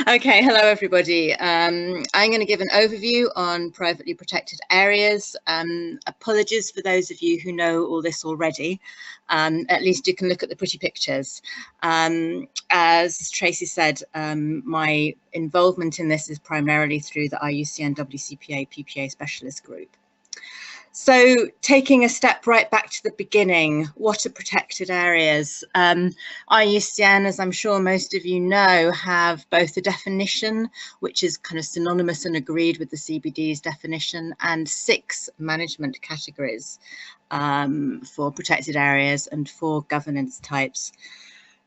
Okay, hello everybody. I'm going to give an overview on privately protected areas. Apologies for those of you who know all this already. At least you can look at the pretty pictures. As Tracy said, my involvement in this is primarily through the IUCN WCPA PPA specialist group. So taking a step right back to the beginning, what are protected areas? IUCN, as I'm sure most of you know, have both a definition, which is kind of synonymous and agreed with the CBD's definition, and 6 management categories for protected areas and 4 governance types.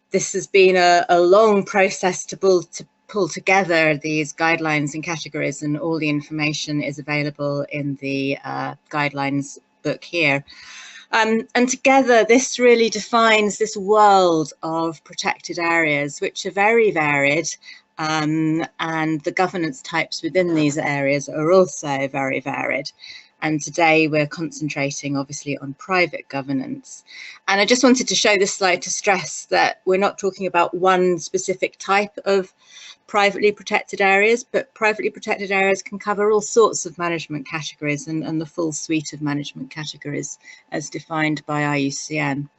This has been a long process to pull together these guidelines and categories, and all the information is available in the guidelines book here. And together this really defines this world of protected areas, which are very varied, and the governance types within these areas are also very varied. And today we're concentrating obviously on private governance. And I just wanted to show this slide to stress that we're not talking about one specific type of privately protected areas, but privately protected areas can cover all sorts of management categories and the full suite of management categories as defined by IUCN.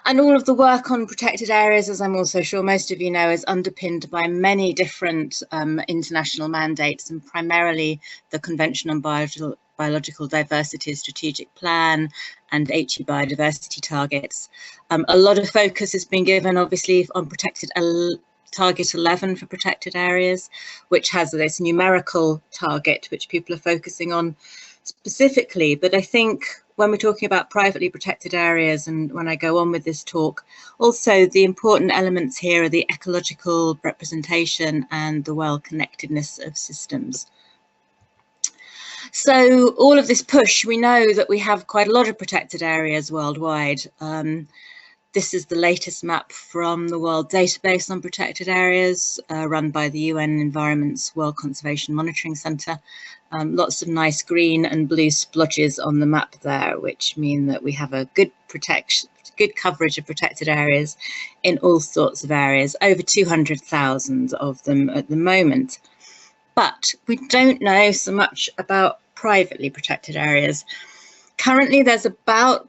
And all of the work on protected areas, as I'm also sure most of you know, is underpinned by many different international mandates, and primarily the Convention on Biological Diversity Strategic Plan and HE biodiversity targets. A lot of focus has been given obviously on protected Target 11 for protected areas, which has this numerical target which people are focusing on specifically. But I think when we're talking about privately protected areas, and when I go on with this talk, also the important elements here are the ecological representation and the well-connectedness of systems. So all of this push, we know that we have quite a lot of protected areas worldwide. This is the latest map from the World Database on Protected Areas, run by the UN Environment's World Conservation Monitoring Centre. Lots of nice green and blue splodges on the map there, which mean that we have a good coverage of protected areas in all sorts of areas, over 200,000 of them at the moment. But we don't know so much about privately protected areas. Currently, there's about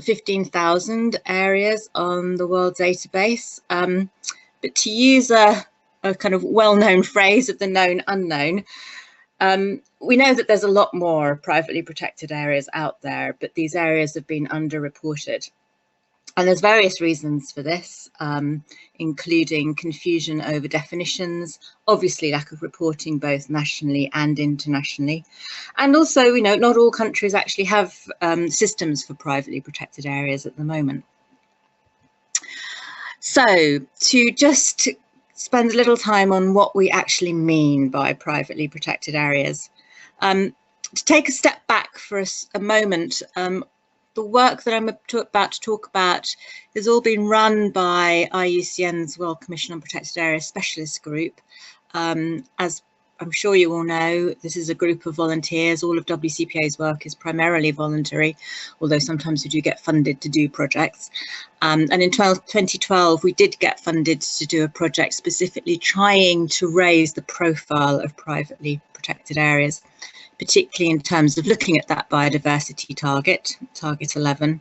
15,000 areas on the World Database, but to use a kind of well-known phrase of the known unknown, we know that there's a lot more privately protected areas out there, but these areas have been underreported. And there's various reasons for this, including confusion over definitions, obviously lack of reporting both nationally and internationally. And also, we know not all countries actually have systems for privately protected areas at the moment. So to just spend a little time on what we actually mean by privately protected areas. To take a step back for a moment, the work that I'm about to talk about has all been run by IUCN's World Commission on Protected Areas Specialist Group. As I'm sure you all know, this is a group of volunteers. All of WCPA's work is primarily voluntary, although sometimes we do get funded to do projects. And in 2012, we did get funded to do a project specifically trying to raise the profile of privately protected areas, particularly in terms of looking at that biodiversity target, Target 11,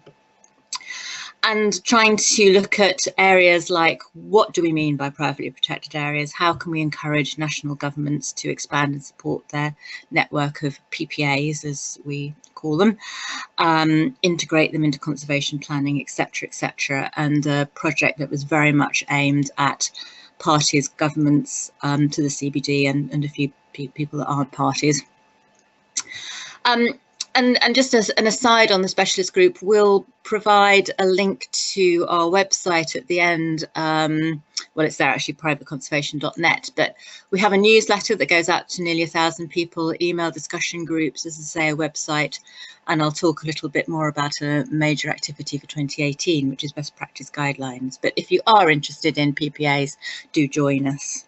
and trying to look at areas like, what do we mean by privately protected areas? How can we encourage national governments to expand and support their network of PPAs, as we call them, integrate them into conservation planning, etc., etc. And a project that was very much aimed at parties, governments, to the CBD and a few people that aren't parties. And just as an aside on the specialist group, we'll provide a link to our website at the end. Well, it's there actually, privateconservation.net, but we have a newsletter that goes out to nearly 1,000 people, email discussion groups, as I say, a website, and I'll talk a little bit more about a major activity for 2018, which is best practice guidelines. But if you are interested in PPAs, do join us.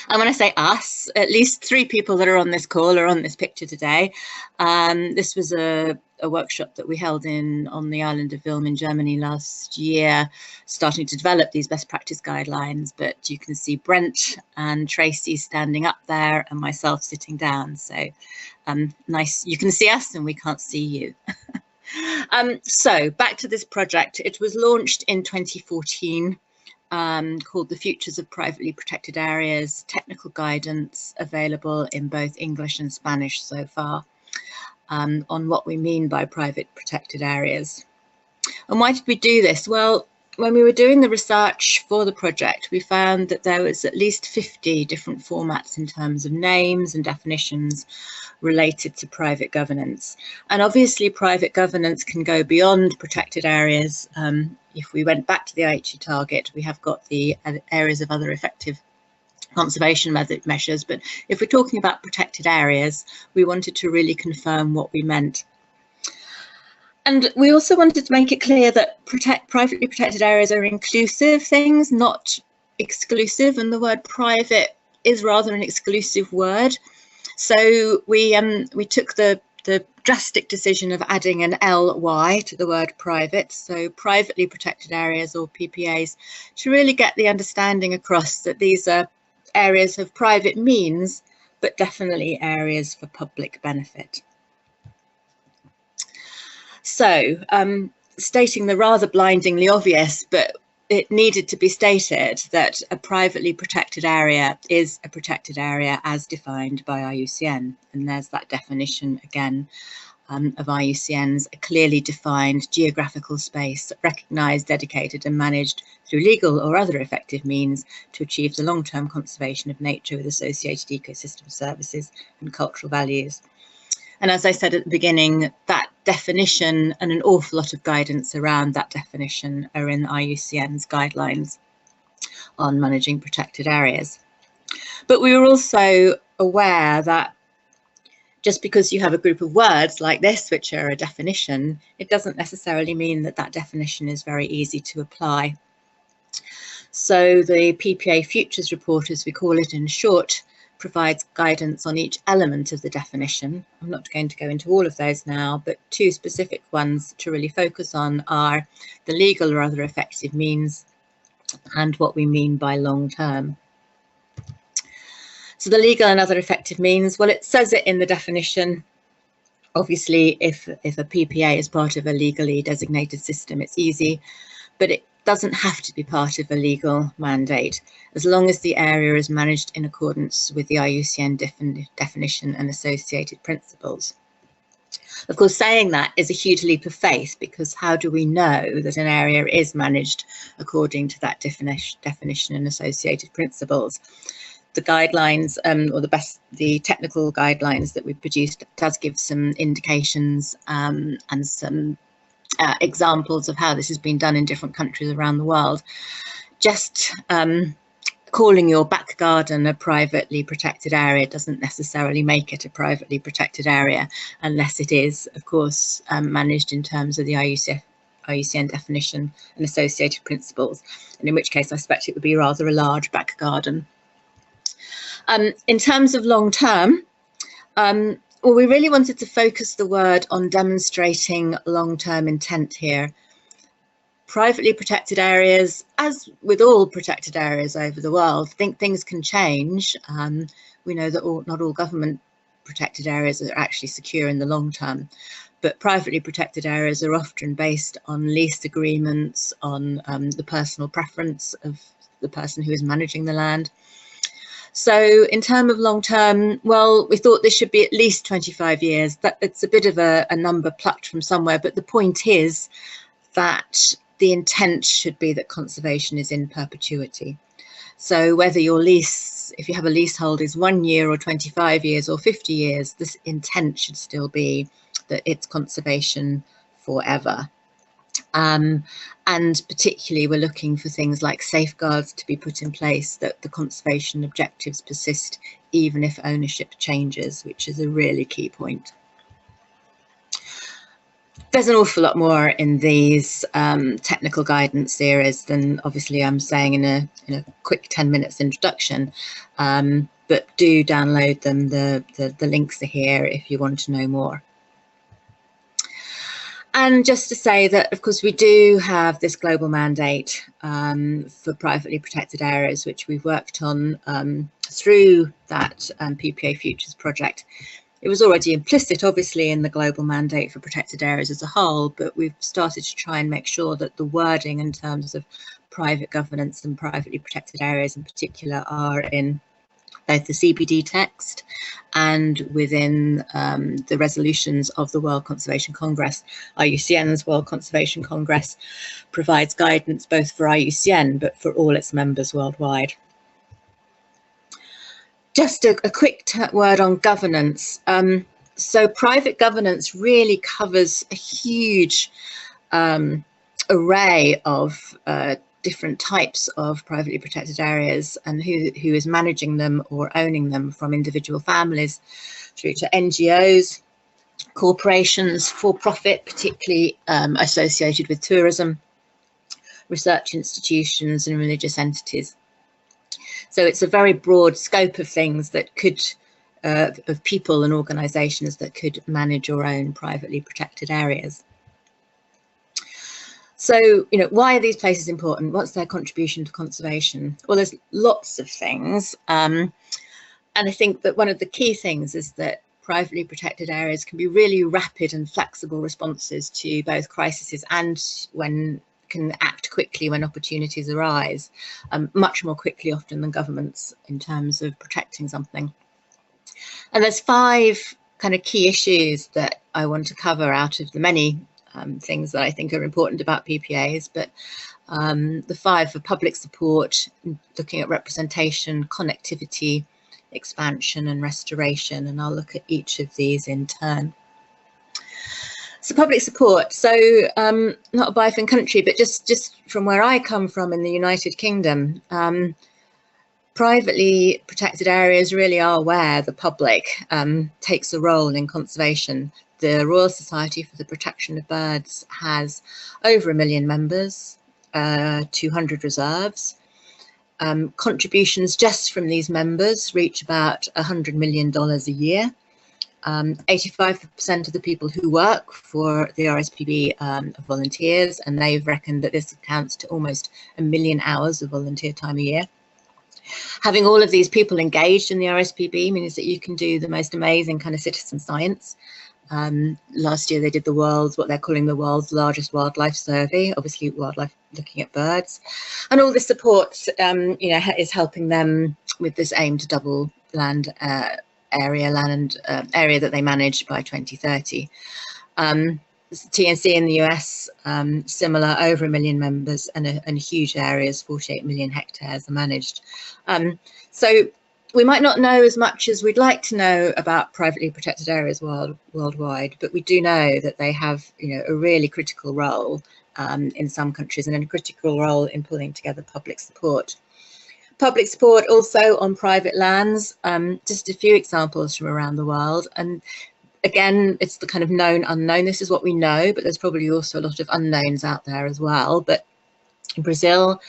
And when I say us, at least 3 people that are on this call are on this picture today. This was a a workshop that we held on the island of Vilm in Germany last year, starting to develop these best practice guidelines. But you can see Brent and Tracy standing up there and myself sitting down. So nice, you can see us and we can't see you. So back to this project. It was launched in 2014. Called The Futures of Privately Protected Areas, technical guidance available in both English and Spanish so far on what we mean by private protected areas. And why did we do this? Well, when we were doing the research for the project, we found that there was at least 50 different formats in terms of names and definitions related to private governance. And obviously private governance can go beyond protected areas. If we went back to the IHE target, we have got the areas of other effective conservation measures. But if we're talking about protected areas, we wanted to really confirm what we meant. And we also wanted to make it clear that privately protected areas are inclusive things, not exclusive. And the word private is rather an exclusive word. So we took the drastic decision of adding an ly to the word private, so privately protected areas, or PPAs, to really get the understanding across that these are areas of private means, but definitely areas for public benefit. So stating the rather blindingly obvious, but it needed to be stated that a privately protected area is a protected area as defined by IUCN. And there's that definition again of IUCN's: a clearly defined geographical space recognised, dedicated and managed through legal or other effective means to achieve the long-term conservation of nature with associated ecosystem services and cultural values. And as I said at the beginning, that definition and an awful lot of guidance around that definition are in IUCN's guidelines on managing protected areas. But we were also aware that just because you have a group of words like this, which are a definition, it doesn't necessarily mean that that definition is very easy to apply. So the PPA Futures Report, as we call it in short, provides guidance on each element of the definition. I'm not going to go into all of those now, but two specific ones to really focus on are the legal or other effective means and what we mean by long term. So the legal and other effective means, well, it says it in the definition. Obviously, if a PPA is part of a legally designated system, it's easy, but it doesn't have to be part of a legal mandate, as long as the area is managed in accordance with the IUCN definition and associated principles. Of course, saying that is a huge leap of faith, because how do we know that an area is managed according to that definition and associated principles? The guidelines, or the technical guidelines that we've produced, does give some indications and some examples of how this has been done in different countries around the world. Just calling your back garden a privately protected area doesn't necessarily make it a privately protected area, unless it is, of course, managed in terms of the IUCN definition and associated principles, and in which case I suspect it would be rather a large back garden. In terms of long term, well, we really wanted to focus the word on demonstrating long-term intent here. Privately protected areas, as with all protected areas over the world, things can change. We know that not all government protected areas are actually secure in the long term, but privately protected areas are often based on lease agreements, on the personal preference of the person who is managing the land. So in terms of long term, well, we thought this should be at least 25 years. It's a bit of a number plucked from somewhere, but the point is that the intent should be that conservation is in perpetuity. So whether your lease, if you have a leasehold, is 1 year or 25 years or 50 years, this intent should still be that it's conservation forever. And particularly we're looking for things like safeguards to be put in place, that the conservation objectives persist even if ownership changes, which is a really key point. There's an awful lot more in these technical guidance areas than obviously I'm saying in a quick 10 minutes introduction, but do download them. The links are here if you want to know more. And just to say that, of course, we do have this global mandate for privately protected areas, which we've worked on through that PPA Futures project. It was already implicit, obviously, in the global mandate for protected areas as a whole, but we've started to try and make sure that the wording in terms of private governance and privately protected areas in particular are in both the CPD text and within the resolutions of the World Conservation Congress. IUCN's World Conservation Congress provides guidance both for IUCN but for all its members worldwide. Just a quick word on governance. So private governance really covers a huge array of different types of privately protected areas and who is managing them or owning them, from individual families through to NGOs, corporations, for-profit, particularly associated with tourism, research institutions and religious entities. So it's a very broad scope of things that could, of people and organisations that could manage or own privately protected areas. So, you know, why are these places important? What's their contribution to conservation? Well, there's lots of things. And I think that one of the key things is that privately protected areas can be really rapid and flexible responses to both crises and can act quickly when opportunities arise, much more quickly often than governments in terms of protecting something. And there's 5 kind of key issues that I want to cover out of the many things that I think are important about PPAs, but the 5 for public support, looking at representation, connectivity, expansion and restoration, and I'll look at each of these in turn. So public support, so not a BIOFIN country, but just from where I come from in the United Kingdom, privately protected areas really are where the public takes a role in conservation. The Royal Society for the Protection of Birds has over 1 million members, 200 reserves. Contributions just from these members reach about $100 million a year. 85% of the people who work for the RSPB are volunteers, and they've reckoned that this accounts to almost 1 million hours of volunteer time a year. Having all of these people engaged in the RSPB means that you can do the most amazing kind of citizen science. Last year they did what they're calling the world's largest wildlife survey, obviously wildlife looking at birds, and all this support you know, is helping them with this aim to double land area that they manage by 2030. TNC in the US, similar, over 1 million members and huge areas, 48 million hectares are managed. So we might not know as much as we'd like to know about privately protected areas worldwide, but we do know that they have, you know, a really critical role in some countries and a critical role in pulling together public support. Public support also on private lands, just a few examples from around the world. And again, it's the kind of known unknown. This is what we know, but there's probably also a lot of unknowns out there as well. But in Brazil,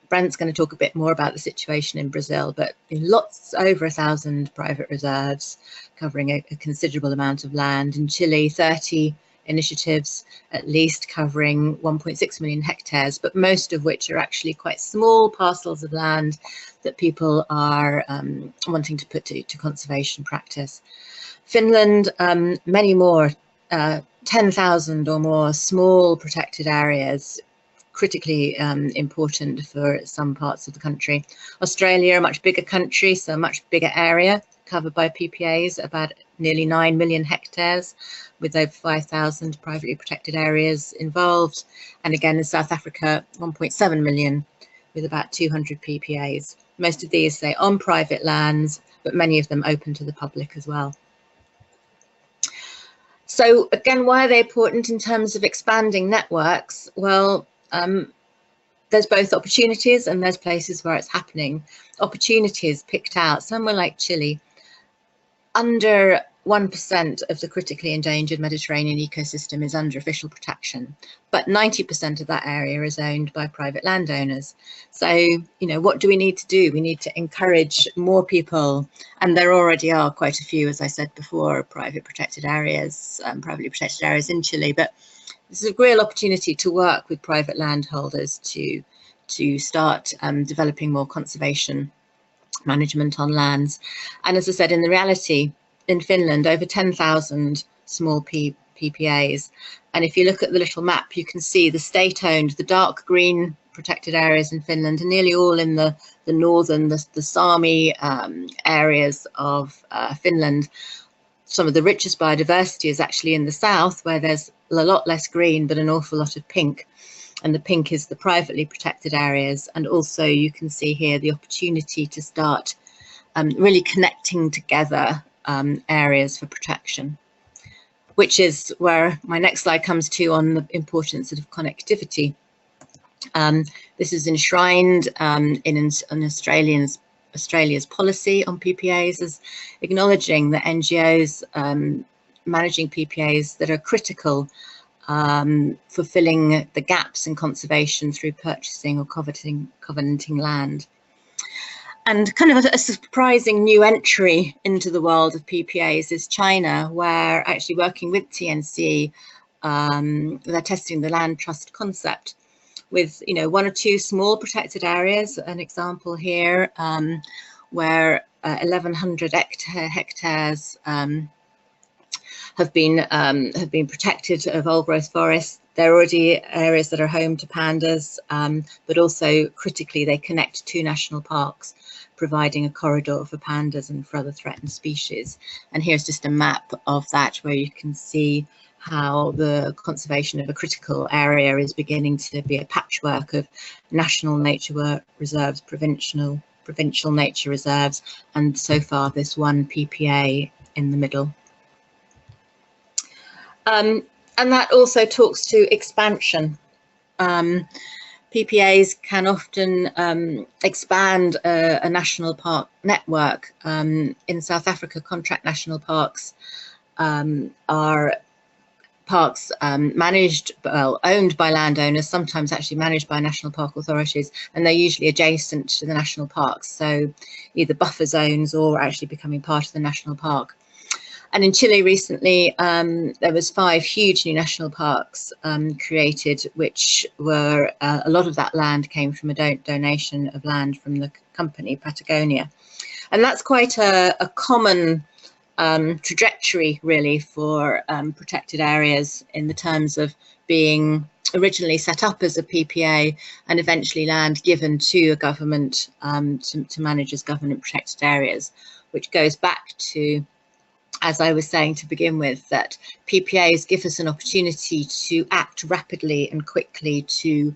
Brent's going to talk a bit more about the situation in Brazil, but lots, over 1,000 private reserves covering a considerable amount of land. In Chile, 30 initiatives at least covering 1.6 million hectares, but most of which are actually quite small parcels of land that people are wanting to put to conservation practice. Finland, many more, 10,000 or more small protected areas, critically important for some parts of the country. Australia, a much bigger country, so a much bigger area covered by PPAs, about nearly 9 million hectares, with over 5,000 privately protected areas involved. And again, in South Africa, 1.7 million, with about 200 PPAs. Most of these, say, on private lands, but many of them open to the public as well. So again, why are they important in terms of expanding networks? Well, there's both opportunities and there's places where it's happening. Opportunities picked out, somewhere like Chile, under 1% of the critically endangered Mediterranean ecosystem is under official protection, but 90% of that area is owned by private landowners. So, you know, what do we need to do? We need to encourage more people, and there already are quite a few, as I said before, private protected areas, privately protected areas in Chile, but this is a real opportunity to work with private landholders to start developing more conservation management on lands. And as I said, in the reality, in Finland, over 10,000 small PPAs. And if you look at the little map, you can see the state-owned, the dark green protected areas in Finland are nearly all in the northern, the Sami areas of Finland. Some of the richest biodiversity is actually in the south, where there's a lot less green, but an awful lot of pink. And the pink is the privately protected areas. And also you can see here the opportunity to start really connecting together areas for protection, which is where my next slide comes to on the importance of connectivity. This is enshrined in Australia's policy on PPAs, as acknowledging that NGOs managing PPAs that are critical for filling the gaps in conservation through purchasing or covenanting land. And kind of a surprising new entry into the world of PPAs is China, where actually working with TNC, they're testing the land trust concept with, you know, 1 or 2 small protected areas. An example here where 1,100 hectares have been protected of old growth forests. They're already areas that are home to pandas, but also critically they connect 2 national parks, providing a corridor for pandas and for other threatened species. And here's just a map of that, where you can see how the conservation of a critical area is beginning to be a patchwork of national nature reserves, provincial nature reserves, and so far this one PPA in the middle. And that also talks to expansion. PPAs can often expand a national park network. In South Africa, contract national parks are parks managed, well, owned by landowners, sometimes actually managed by national park authorities, and they're usually adjacent to the national parks, so either buffer zones or actually becoming part of the national park. And in Chile recently, there was 5 huge new national parks created, which were, a lot of that land came from a donation of land from the company Patagonia. And that's quite a common trajectory really for protected areas, in the terms of being originally set up as a PPA and eventually land given to a government to manage as government protected areas, which goes back to, as I was saying to begin with, that PPAs give us an opportunity to act rapidly and quickly to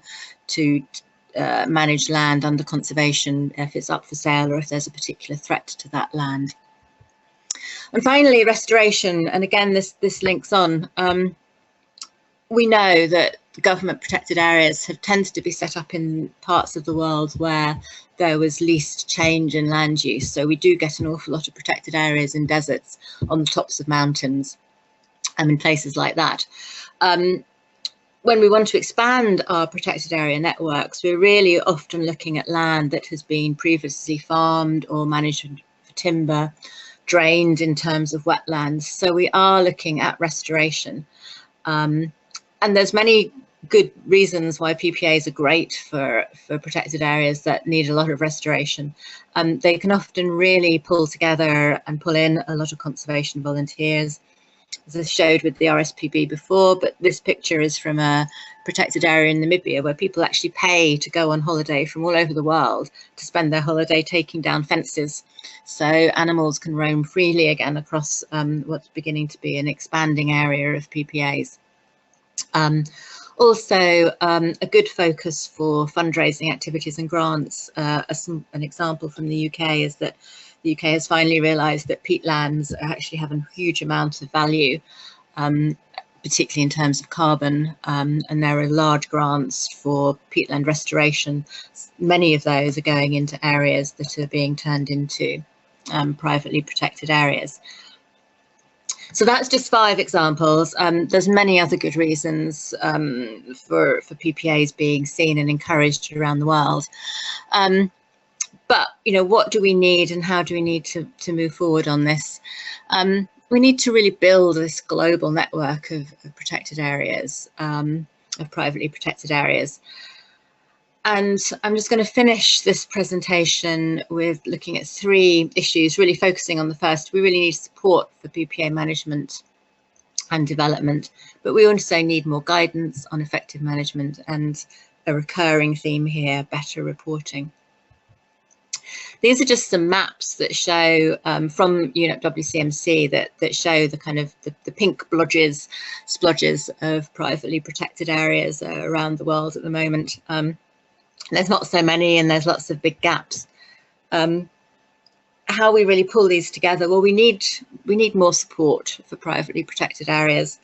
manage land under conservation if it's up for sale or if there's a particular threat to that land. And finally, restoration, and again this links on. We know that government protected areas have tended to be set up in parts of the world where there was least change in land use. So we do get an awful lot of protected areas in deserts, on the tops of mountains, and in places like that. When we want to expand our protected area networks, we're really often looking at land that has been previously farmed or managed for timber, drained in terms of wetlands. So we are looking at restoration. And there's many good reasons why PPAs are great for protected areas that need a lot of restoration. They can often really pull together and pull in a lot of conservation volunteers, as I showed with the RSPB before, but this picture is from a protected area in Namibia where people actually pay to go on holiday from all over the world to spend their holiday taking down fences, so animals can roam freely again across what's beginning to be an expanding area of PPAs. Also, a good focus for fundraising activities and grants. An example from the UK is that the UK has finally realised that peatlands actually have a huge amount of value, particularly in terms of carbon, and there are large grants for peatland restoration. Many of those are going into areas that are being turned into privately protected areas. So that's just 5 examples. There's many other good reasons for PPAs being seen and encouraged around the world. But, you know, what do we need and how do we need to move forward on this? we need to really build this global network of protected areas, of privately protected areas. And I'm just going to finish this presentation with looking at 3 issues, really focusing on the first. We really need support for PPA management and development, but we also need more guidance on effective management, and a recurring theme here, better reporting. These are just some maps that show from UNEP WCMC that show the kind of the pink splodges of privately protected areas around the world at the moment. There's not so many, and there's lots of big gaps. How we really pull these together? Well, we need more support for privately protected areas,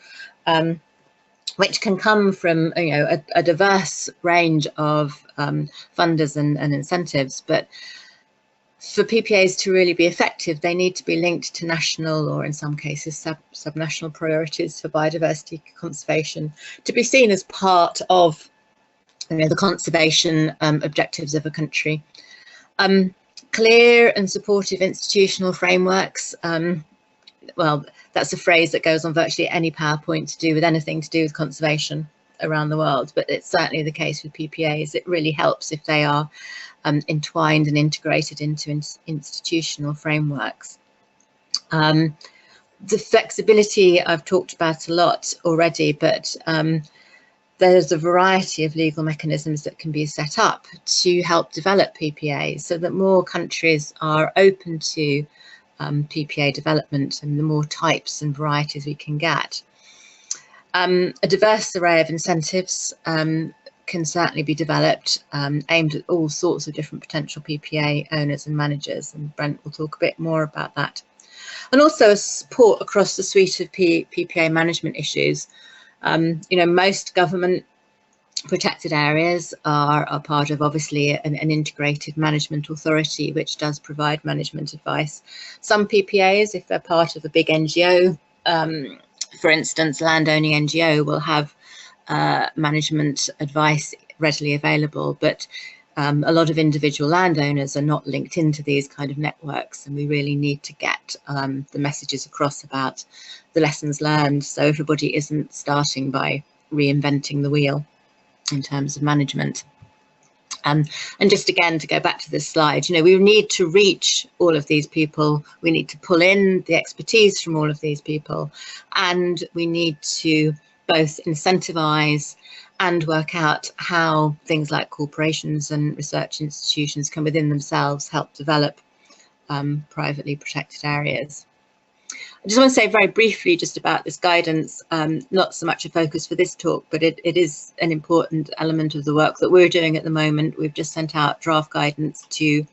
which can come from a diverse range of funders and incentives. But for PPAs to really be effective, they need to be linked to national, or in some cases subnational priorities for biodiversity conservation, to be seen as part of the conservation objectives of a country. Clear and supportive institutional frameworks. Well, that's a phrase that goes on virtually any PowerPoint to do with anything to do with conservation around the world, but it's certainly the case with PPAs. It really helps if they are entwined and integrated into institutional frameworks. The flexibility I've talked about a lot already, but there's a variety of legal mechanisms that can be set up to help develop PPAs so that more countries are open to PPA development, and the more types and varieties we can get. A diverse array of incentives can certainly be developed, aimed at all sorts of different potential PPA owners and managers, and Brent will talk a bit more about that. And also a support across the suite of PPA management issues. Most government protected areas are part of, obviously, an integrated management authority, which does provide management advice. Some PPAs, if they're part of a big NGO, for instance, landowning NGO, will have management advice readily available, but a lot of individual landowners are not linked into these kind of networks, and we really need to get the messages across about the lessons learned, so everybody isn't starting by reinventing the wheel in terms of management. And just again, to go back to this slide, we need to reach all of these people. We need to pull in the expertise from all of these people, and we need to both incentivize and work out how things like corporations and research institutions can within themselves help develop privately protected areas. I just want to say very briefly just about this guidance, not so much a focus for this talk, but it is an important element of the work that we're doing at the moment. We've just sent out draft guidance to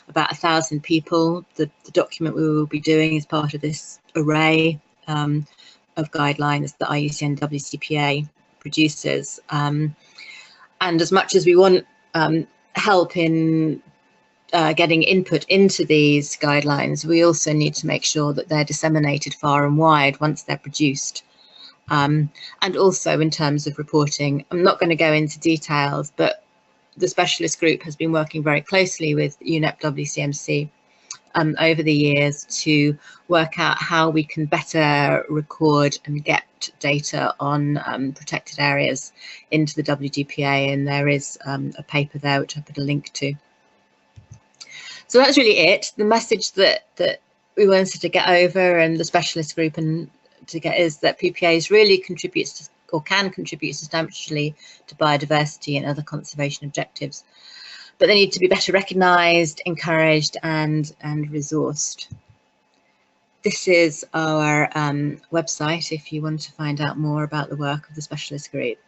about 1,000 people. The document we will be doing is part of this array of guidelines that IUCN WCPA produces. And as much as we want help in getting input into these guidelines, we also need to make sure that they're disseminated far and wide once they're produced. And also in terms of reporting, I'm not going to go into details, but the specialist group has been working very closely with UNEP WCMC over the years to work out how we can better record and get data on protected areas into the WGPA, and there is a paper there which I put a link to. So that's really it. The message that we wanted to get over, and the specialist group and to get, is that PPAs really contributes to, or can contribute substantially to biodiversity and other conservation objectives, but they need to be better recognised, encouraged and resourced. This is our website if you want to find out more about the work of the specialist group,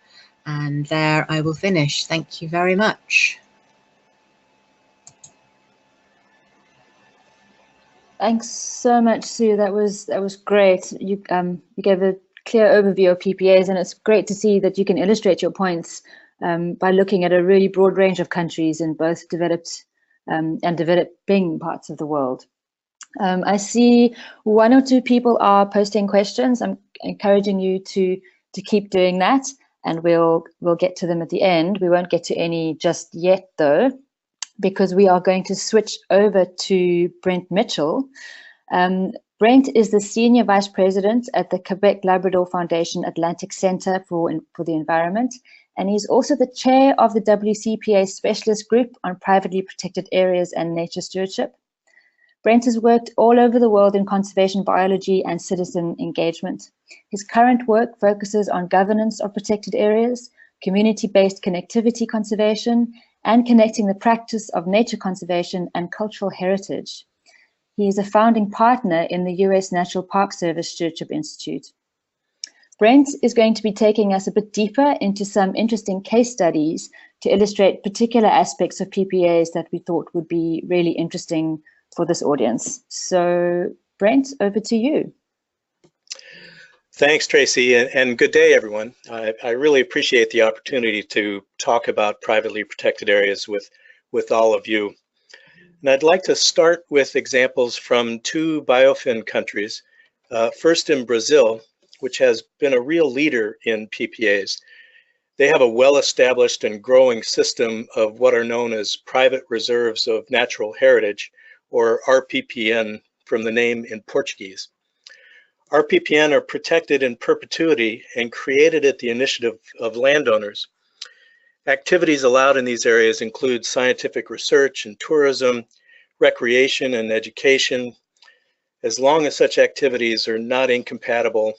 and there I will finish. Thank you very much. Thanks so much, Sue. That was great. You gave a clear overview of PPAs, and it's great to see that you can illustrate your points by looking at a really broad range of countries in both developed and developing parts of the world. I see 1 or 2 people are posting questions. I'm encouraging you to keep doing that, and we'll get to them at the end. We won't get to any just yet, though, because we are going to switch over to Brent Mitchell. Brent is the Senior Vice President at the Quebec-Labrador Foundation Atlantic Centre for the Environment, and he's also the Chair of the WCPA Specialist Group on Privately Protected Areas and Nature Stewardship. Brent has worked all over the world in conservation biology and citizen engagement. His current work focuses on governance of protected areas, community-based connectivity conservation, and connecting the practice of nature conservation and cultural heritage. He is a founding partner in the US National Park Service Stewardship Institute. Brent is going to be taking us a bit deeper into some interesting case studies to illustrate particular aspects of PPAs that we thought would be really interesting for this audience. So, Brent, over to you. Thanks, Tracy, and good day, everyone. I really appreciate the opportunity to talk about privately protected areas with all of you. And I'd like to start with examples from two BIOFIN countries. First in Brazil, which has been a real leader in PPAs. They have a well-established and growing system of what are known as private reserves of natural heritage, or RPPN from the name in Portuguese. RPPN are protected in perpetuity and created at the initiative of landowners. Activities allowed in these areas include scientific research and tourism, recreation and education, as long as such activities are not incompatible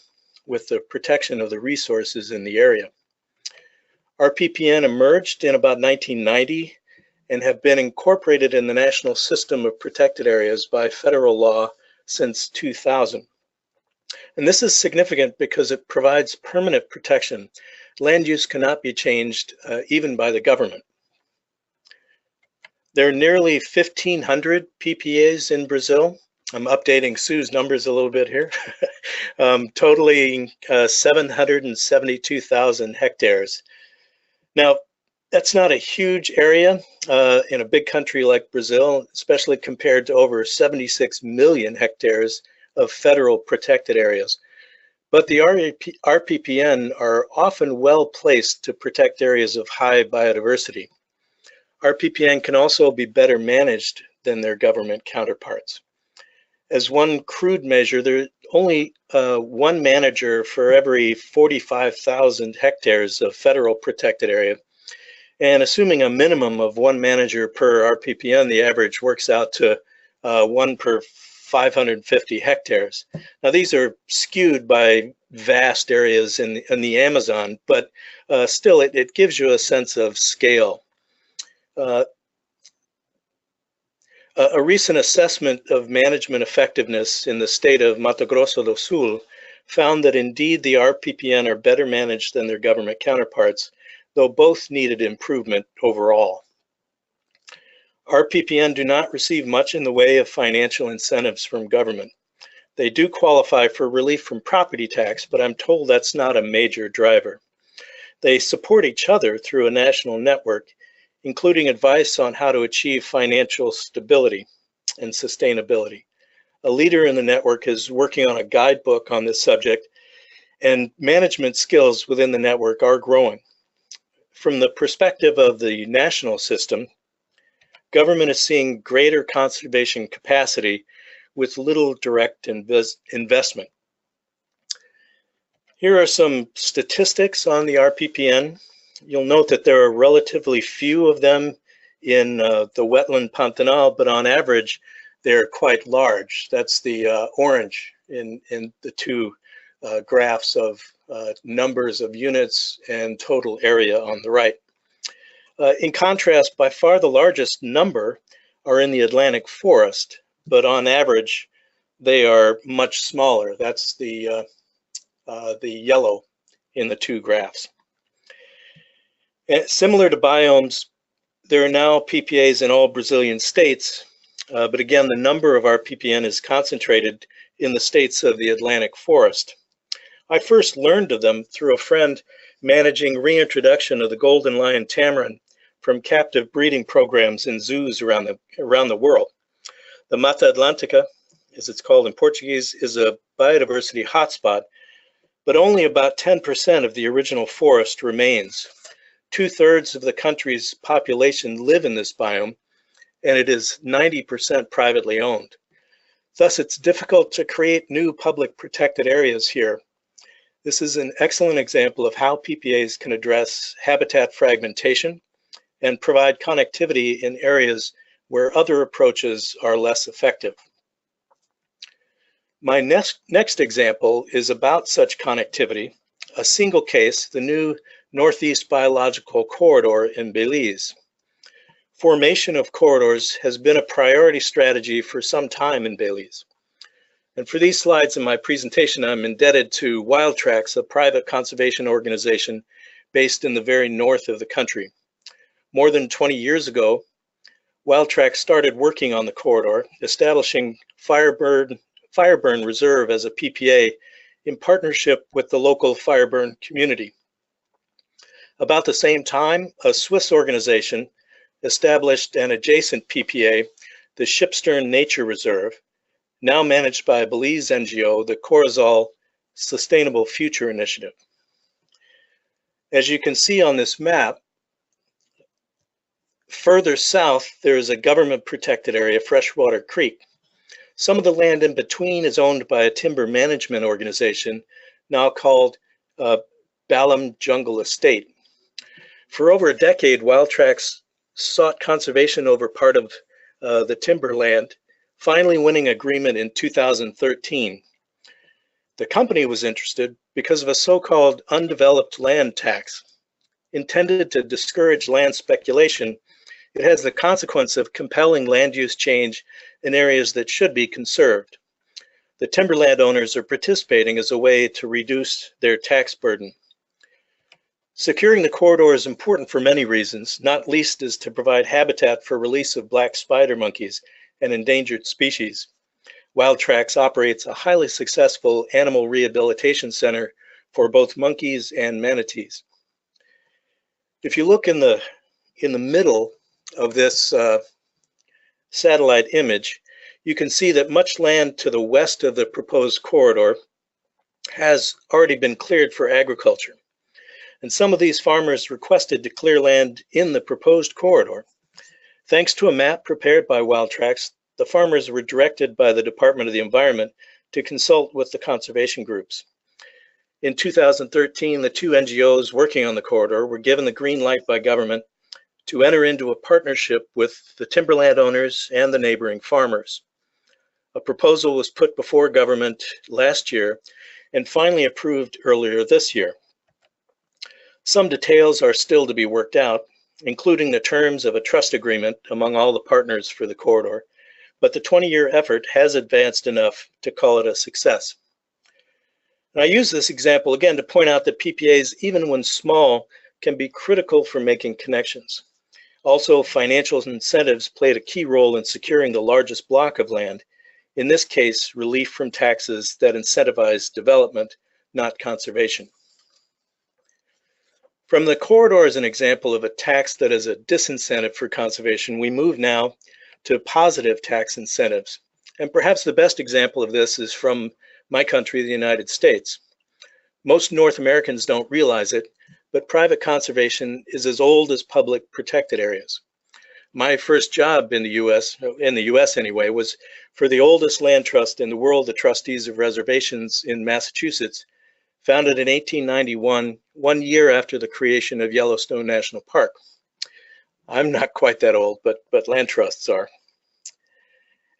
with the protection of the resources in the area. RPPN emerged in about 1990 and have been incorporated in the National System of Protected Areas by federal law since 2000. And this is significant because it provides permanent protection. Land use cannot be changed even by the government. There are nearly 1,500 PPAs in Brazil. I'm updating Sue's numbers a little bit here, totaling 772,000 hectares. Now, that's not a huge area in a big country like Brazil, especially compared to over 76 million hectares of federal protected areas. But the RPPN are often well placed to protect areas of high biodiversity. RPPN can also be better managed than their government counterparts. As one crude measure, there's only one manager for every 45,000 hectares of federal protected area. And assuming a minimum of one manager per RPPN, the average works out to one per 550 hectares. Now, these are skewed by vast areas in the Amazon, but still it gives you a sense of scale. A recent assessment of management effectiveness in the state of Mato Grosso do Sul found that indeed the RPPN are better managed than their government counterparts, though both needed improvement overall. RPPN do not receive much in the way of financial incentives from government. They do qualify for relief from property tax, but I'm told that's not a major driver. They support each other through a national network, including advice on how to achieve financial stability and sustainability. A leader in the network is working on a guidebook on this subject, and management skills within the network are growing. From the perspective of the national system, government is seeing greater conservation capacity with little direct investment. Here are some statistics on the RPPN. You'll note that there are relatively few of them in the wetland Pantanal, but on average, they're quite large. That's the orange in the two graphs of numbers of units and total area on the right. In contrast, by far the largest number are in the Atlantic forest, but on average, they are much smaller. That's the yellow in the two graphs. And similar to biomes, there are now PPAs in all Brazilian states, but again, the number of RPPN is concentrated in the states of the Atlantic forest. I first learned of them through a friend managing reintroduction of the golden lion tamarin from captive breeding programs in zoos around the world. The Mata Atlântica, as it's called in Portuguese, is a biodiversity hotspot, but only about 10% of the original forest remains. 2/3 of the country's population live in this biome, and it is 90% privately owned. Thus, it's difficult to create new public protected areas here. This is an excellent example of how PPAs can address habitat fragmentation and provide connectivity in areas where other approaches are less effective. My next example is about such connectivity, a single case, the new Northeast Biological Corridor in Belize. Formation of corridors has been a priority strategy for some time in Belize. And for these slides in my presentation, I'm indebted to Wild Tracks, a private conservation organization based in the very north of the country. More than 20 years ago, Wild Tracks started working on the corridor, establishing Fireburn Reserve as a PPA in partnership with the local Fireburn community. About the same time, a Swiss organization established an adjacent PPA, the Shipstern Nature Reserve, now managed by a Belize NGO, the Corozal Sustainable Future Initiative. As you can see on this map, further south, there is a government protected area, Freshwater Creek. Some of the land in between is owned by a timber management organization, now called Balam Jungle Estate. For over a decade, Wild Tracks sought conservation over part of the timberland, finally winning agreement in 2013. The company was interested because of a so-called undeveloped land tax. Intended to discourage land speculation, it has the consequence of compelling land use change in areas that should be conserved. The timberland owners are participating as a way to reduce their tax burden. Securing the corridor is important for many reasons, not least is to provide habitat for release of black spider monkeys and endangered species. Wild Tracks operates a highly successful animal rehabilitation center for both monkeys and manatees. If you look in the middle of this satellite image, you can see that much land to the west of the proposed corridor has already been cleared for agriculture. And some of these farmers requested to clear land in the proposed corridor. Thanks to a map prepared by Wild Tracks, the farmers were directed by the Department of the Environment to consult with the conservation groups. In 2013, the two NGOs working on the corridor were given the green light by government to enter into a partnership with the timberland owners and the neighboring farmers. A proposal was put before government last year and finally approved earlier this year. Some details are still to be worked out, including the terms of a trust agreement among all the partners for the corridor, but the 20-year effort has advanced enough to call it a success. And I use this example again to point out that PPAs, even when small, can be critical for making connections. Also, financial incentives played a key role in securing the largest block of land, in this case, relief from taxes that incentivize development, not conservation. From the corridor as an example of a tax that is a disincentive for conservation, we move now to positive tax incentives. And perhaps the best example of this is from my country, the United States. Most North Americans don't realize it, but private conservation is as old as public protected areas. My first job in the US anyway, was for the oldest land trust in the world, the Trustees of Reservations in Massachusetts, founded in 1891, 1 year after the creation of Yellowstone National Park. I'm not quite that old, but land trusts are.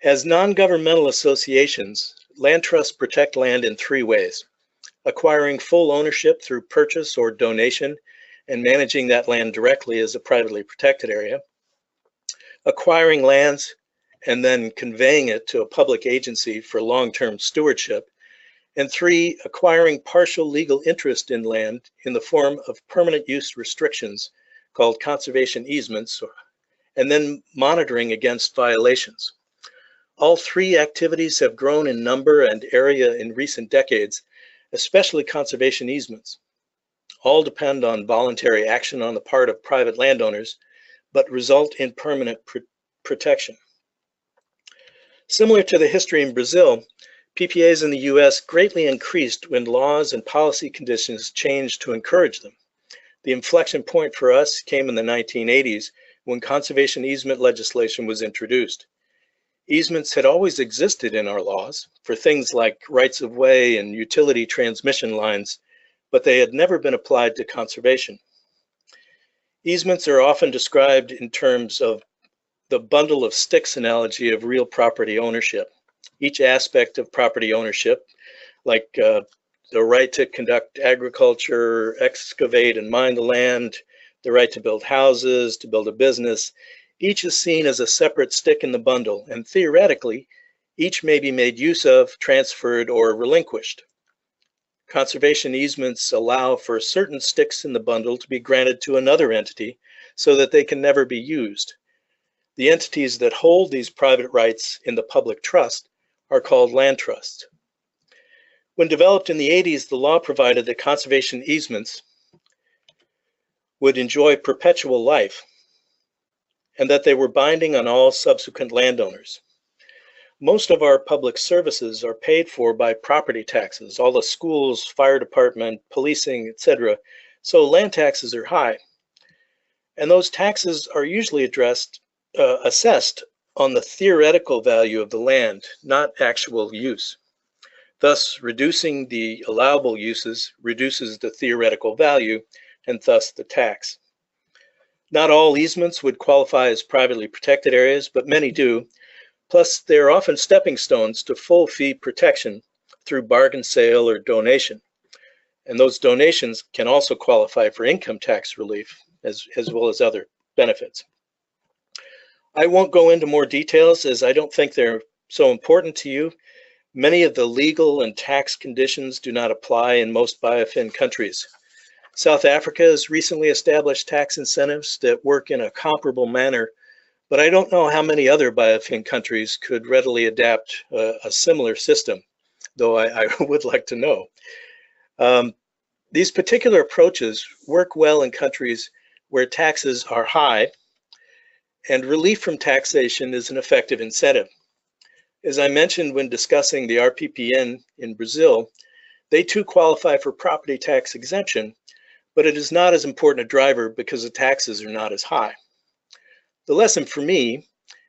As non-governmental associations, land trusts protect land in three ways: acquiring full ownership through purchase or donation and managing that land directly as a privately protected area, acquiring lands and then conveying it to a public agency for long-term stewardship, and three, acquiring partial legal interest in land in the form of permanent use restrictions called conservation easements, and then monitoring against violations. All three activities have grown in number and area in recent decades, especially conservation easements. All depend on voluntary action on the part of private landowners, but result in permanent protection. Similar to the history in Brazil, PPAs in the US greatly increased when laws and policy conditions changed to encourage them. The inflection point for us came in the 1980s when conservation easement legislation was introduced. Easements had always existed in our laws for things like rights of way and utility transmission lines, but they had never been applied to conservation. Easements are often described in terms of the bundle of sticks analogy of real property ownership. Each aspect of property ownership, like the right to conduct agriculture, excavate and mine the land, the right to build houses, to build a business, each is seen as a separate stick in the bundle, and theoretically, each may be made use of, transferred, or relinquished. Conservation easements allow for certain sticks in the bundle to be granted to another entity so that they can never be used. The entities that hold these private rights in the public trust are called land trusts. When developed in the 80s, the law provided that conservation easements would enjoy perpetual life and that they were binding on all subsequent landowners. Most of our public services are paid for by property taxes, all the schools, fire department, policing, etc. So land taxes are high. And those taxes are usually assessed on the theoretical value of the land, not actual use. Thus, reducing the allowable uses reduces the theoretical value and thus the tax. Not all easements would qualify as privately protected areas, but many do. Plus, they're often stepping stones to full fee protection through bargain sale or donation. And those donations can also qualify for income tax relief as well as other benefits. I won't go into more details as I don't think they're so important to you. Many of the legal and tax conditions do not apply in most BIOFIN countries. South Africa has recently established tax incentives that work in a comparable manner, but I don't know how many other BIOFIN countries could readily adapt a similar system, though I would like to know. These particular approaches work well in countries where taxes are high, and relief from taxation is an effective incentive. As I mentioned when discussing the RPPN in Brazil, they too qualify for property tax exemption, but it is not as important a driver because the taxes are not as high. The lesson for me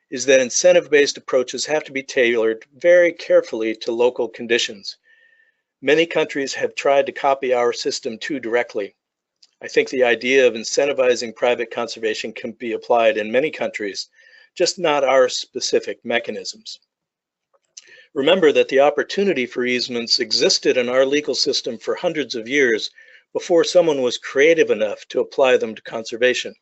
is that incentive-based approaches have to be tailored very carefully to local conditions. Many countries have tried to copy our system too directly. I think the idea of incentivizing private conservation can be applied in many countries, just not our specific mechanisms. Remember that the opportunity for easements existed in our legal system for hundreds of years before someone was creative enough to apply them to conservation.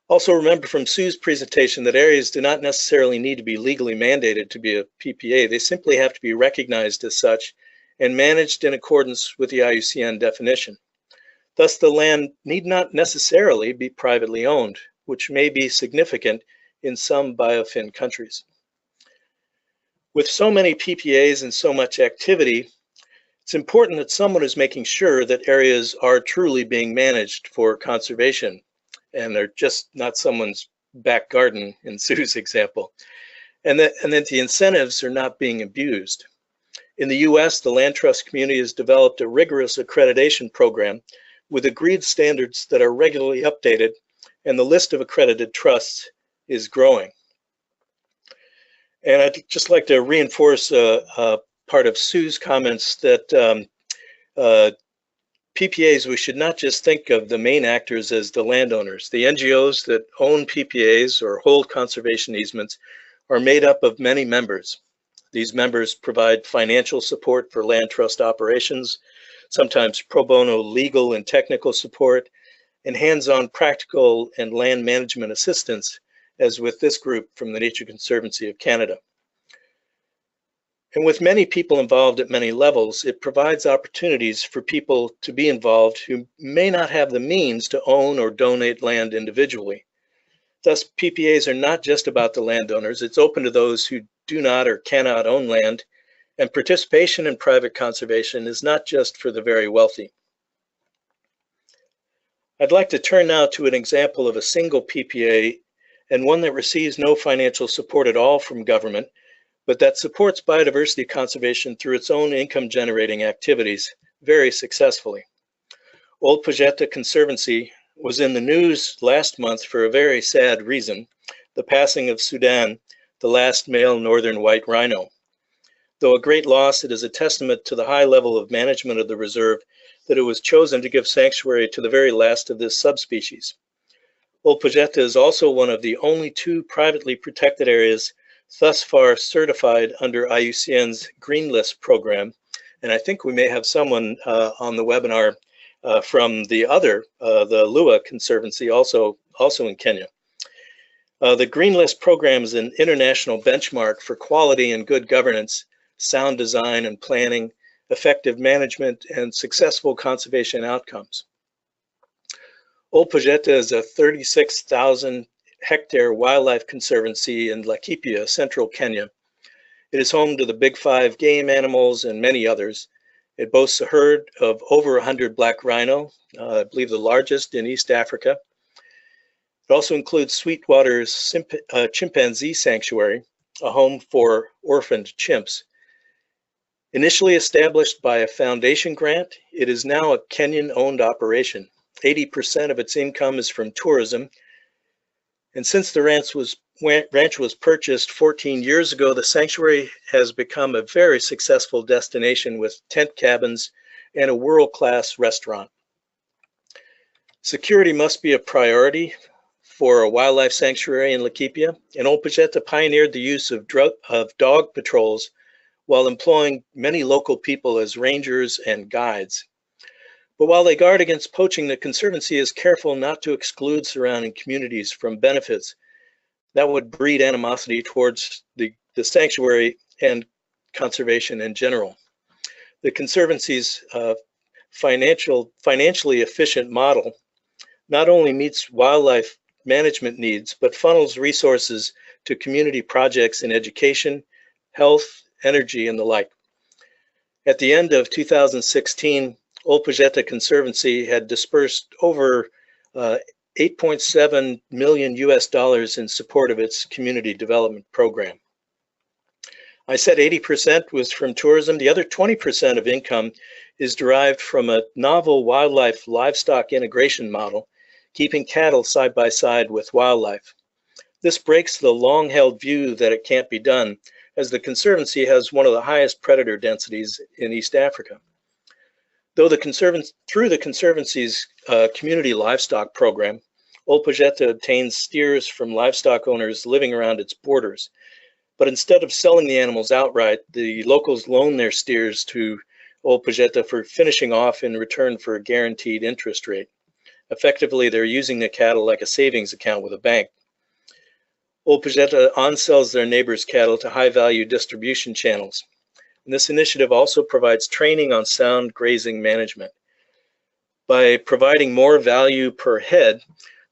Also remember from Sue's presentation that areas do not necessarily need to be legally mandated to be a PPA. They simply have to be recognized as such and managed in accordance with the IUCN definition. Thus, the land need not necessarily be privately owned, which may be significant in some BIOFIN countries. With so many PPAs and so much activity, it's important that someone is making sure that areas are truly being managed for conservation and they're just not someone's back garden in Sue's example, and that the incentives are not being abused. In the US, the land trust community has developed a rigorous accreditation program with agreed standards that are regularly updated, and the list of accredited trusts is growing. And I'd just like to reinforce a part of Sue's comments that PPAs, we should not just think of the main actors as the landowners. The NGOs that own PPAs or hold conservation easements are made up of many members. These members provide financial support for land trust operations, sometimes pro bono legal and technical support, and hands-on practical and land management assistance, as with this group from the Nature Conservancy of Canada. And with many people involved at many levels, it provides opportunities for people to be involved who may not have the means to own or donate land individually. Thus, PPAs are not just about the landowners. It's open to those who do not or cannot own land, and participation in private conservation is not just for the very wealthy. I'd like to turn now to an example of a single PPA and one that receives no financial support at all from government, but that supports biodiversity conservation through its own income-generating activities very successfully. Old Pajeta Conservancy was in the news last month for a very sad reason, the passing of Sudan, the last male northern white rhino. Though a great loss, it is a testament to the high level of management of the reserve that it was chosen to give sanctuary to the very last of this subspecies. Olpogeta is also one of the only 2 privately protected areas thus far certified under IUCN's Green List program. And I think we may have someone on the webinar from the Lua Conservancy, also in Kenya. The Green List program is an international benchmark for quality and good governance, sound design and planning, effective management, and successful conservation outcomes. Olpogeta is a 36,000 hectare wildlife conservancy in Laikipia, central Kenya. It is home to the Big 5 game animals and many others. It boasts a herd of over 100 black rhino, I believe the largest in East Africa. It also includes Sweetwater's chimpanzee sanctuary, a home for orphaned chimps. Initially established by a foundation grant, it is now a Kenyan-owned operation. 80% of its income is from tourism. And since the ranch was purchased 14 years ago, the sanctuary has become a very successful destination with tent cabins and a world-class restaurant. Security must be a priority for a wildlife sanctuary in Laikipia, and Olpogeta pioneered the use of dog patrols while employing many local people as rangers and guides. But while they guard against poaching, the Conservancy is careful not to exclude surrounding communities from benefits that would breed animosity towards the sanctuary and conservation in general. The Conservancy's financially efficient model not only meets wildlife management needs, but funnels resources to community projects in education, health, energy, and the like. At the end of 2016, Olpogeta Conservancy had dispersed over $8.7 million in support of its community development program. I said 80% was from tourism. The other 20% of income is derived from a novel wildlife-livestock integration model, keeping cattle side by side with wildlife. This breaks the long-held view that it can't be done, as the Conservancy has one of the highest predator densities in East Africa. Through the Conservancy's community livestock program, Olpogeta obtains steers from livestock owners living around its borders. But instead of selling the animals outright, the locals loan their steers to Olpogeta for finishing off in return for a guaranteed interest rate. Effectively, they're using the cattle like a savings account with a bank. Olpogeta on-sells their neighbors' cattle to high-value distribution channels. And this initiative also provides training on sound grazing management. By providing more value per head,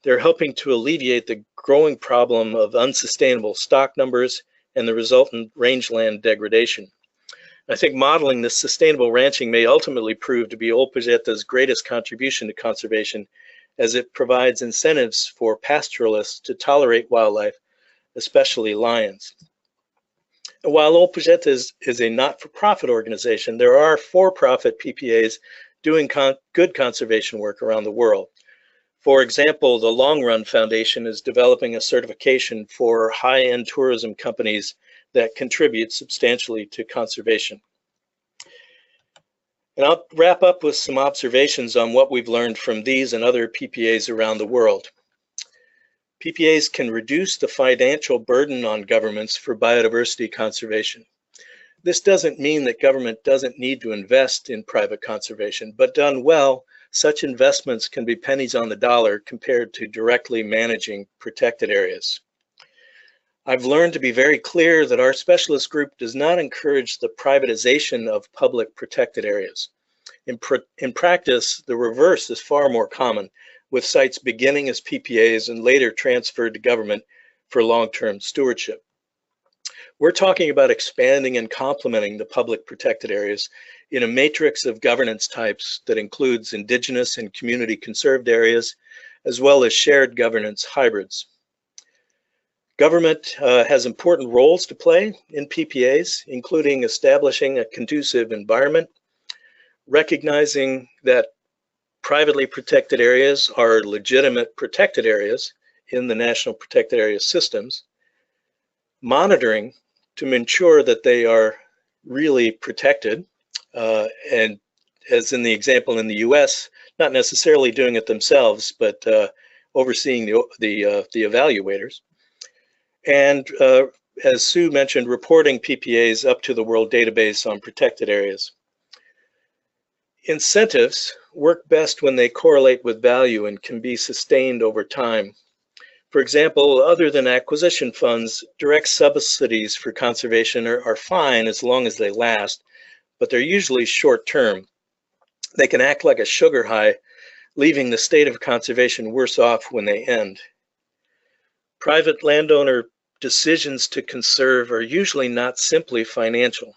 they're helping to alleviate the growing problem of unsustainable stock numbers and the resultant rangeland degradation. I think modeling this sustainable ranching may ultimately prove to be Olpogeta's greatest contribution to conservation, as it provides incentives for pastoralists to tolerate wildlife, especially lions. And while Olpogeta is a not-for-profit organization, there are for-profit PPAs doing good conservation work around the world. For example, the Long Run Foundation is developing a certification for high-end tourism companies that contribute substantially to conservation. And I'll wrap up with some observations on what we've learned from these and other PPAs around the world. PPAs can reduce the financial burden on governments for biodiversity conservation. This doesn't mean that government doesn't need to invest in private conservation, but done well, such investments can be pennies on the dollar compared to directly managing protected areas. I've learned to be very clear that our specialist group does not encourage the privatization of public protected areas. In practice, the reverse is far more common, with sites beginning as PPAs and later transferred to government for long-term stewardship. We're talking about expanding and complementing the public protected areas in a matrix of governance types that includes indigenous and community conserved areas, as well as shared governance hybrids. Government has important roles to play in PPAs, including establishing a conducive environment, recognizing that privately protected areas are legitimate protected areas in the national protected area systems, monitoring to ensure that they are really protected, and as in the example in the US, not necessarily doing it themselves, but overseeing the evaluators. And as Sue mentioned, reporting PPAs up to the World Database on Protected Areas. Incentives work best when they correlate with value and can be sustained over time. For example, other than acquisition funds, direct subsidies for conservation are fine as long as they last, but they're usually short term. They can act like a sugar high, leaving the state of conservation worse off when they end. Private landowner decisions to conserve are usually not simply financial.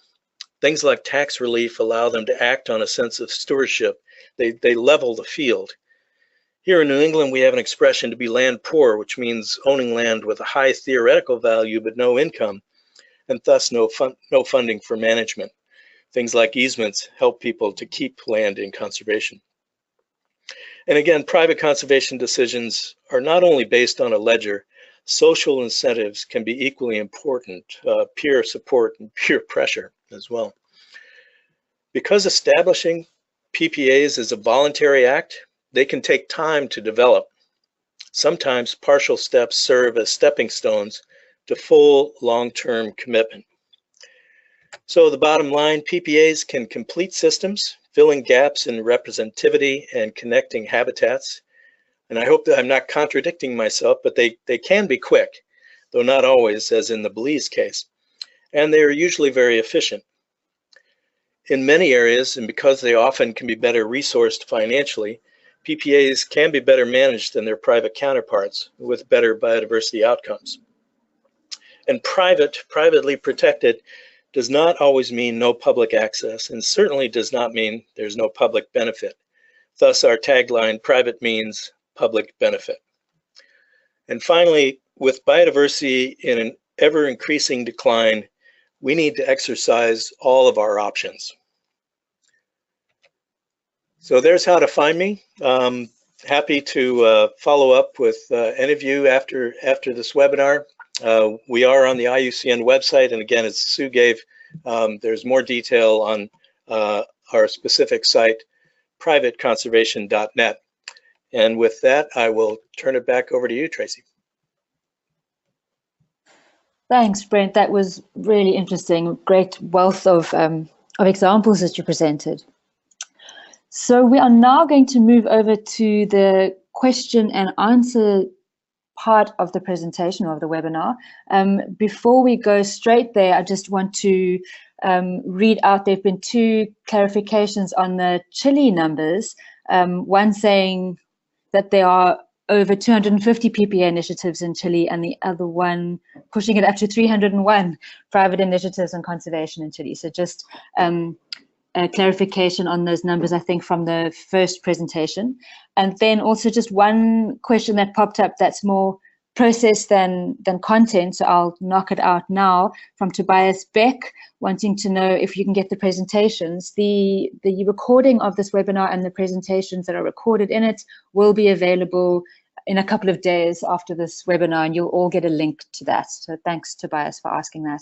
Things like tax relief allow them to act on a sense of stewardship. They level the field. Here in New England, we have an expression to be land poor, which means owning land with a high theoretical value but no income, and thus no funding for management. Things like easements help people to keep land in conservation. And again, private conservation decisions are not only based on a ledger, social incentives can be equally important, peer support and peer pressure as well. Because establishing PPAs is a voluntary act, they can take time to develop. Sometimes partial steps serve as stepping stones to full long-term commitment. So the bottom line, PPAs can complete systems, filling gaps in representativity and connecting habitats. And I hope that I'm not contradicting myself, but they can be quick, though not always, as in the Belize case. And they are usually very efficient. In many areas, and because they often can be better resourced financially, PPAs can be better managed than their private counterparts with better biodiversity outcomes. And privately protected does not always mean no public access, and certainly does not mean there's no public benefit. Thus our tagline, private means public benefit. And finally, with biodiversity in an ever-increasing decline, we need to exercise all of our options. So there's how to find me. Happy to follow up with any of you after this webinar. We are on the IUCN website, and again, as Sue gave, there's more detail on our specific site, privateconservation.net. And with that, I will turn it back over to you, Tracy. Thanks, Brent. That was really interesting. Great wealth of examples that you presented. So we are now going to move over to the question and answer part of the presentation of the webinar. Before we go straight there, I just want to read out, there have been two clarifications on the Chile numbers. One saying that there are over 250 PPA initiatives in Chile, and the other one pushing it up to 301 private initiatives on conservation in Chile. So just a clarification on those numbers, I think, from the first presentation. And then also just one question that popped up that's more process than content, so I'll knock it out now, from Tobias Beck, wanting to know if you can get the presentations. The recording of this webinar and the presentations that are recorded in it will be available in a couple of days after this webinar, and you'll all get a link to that. So thanks, Tobias, for asking that.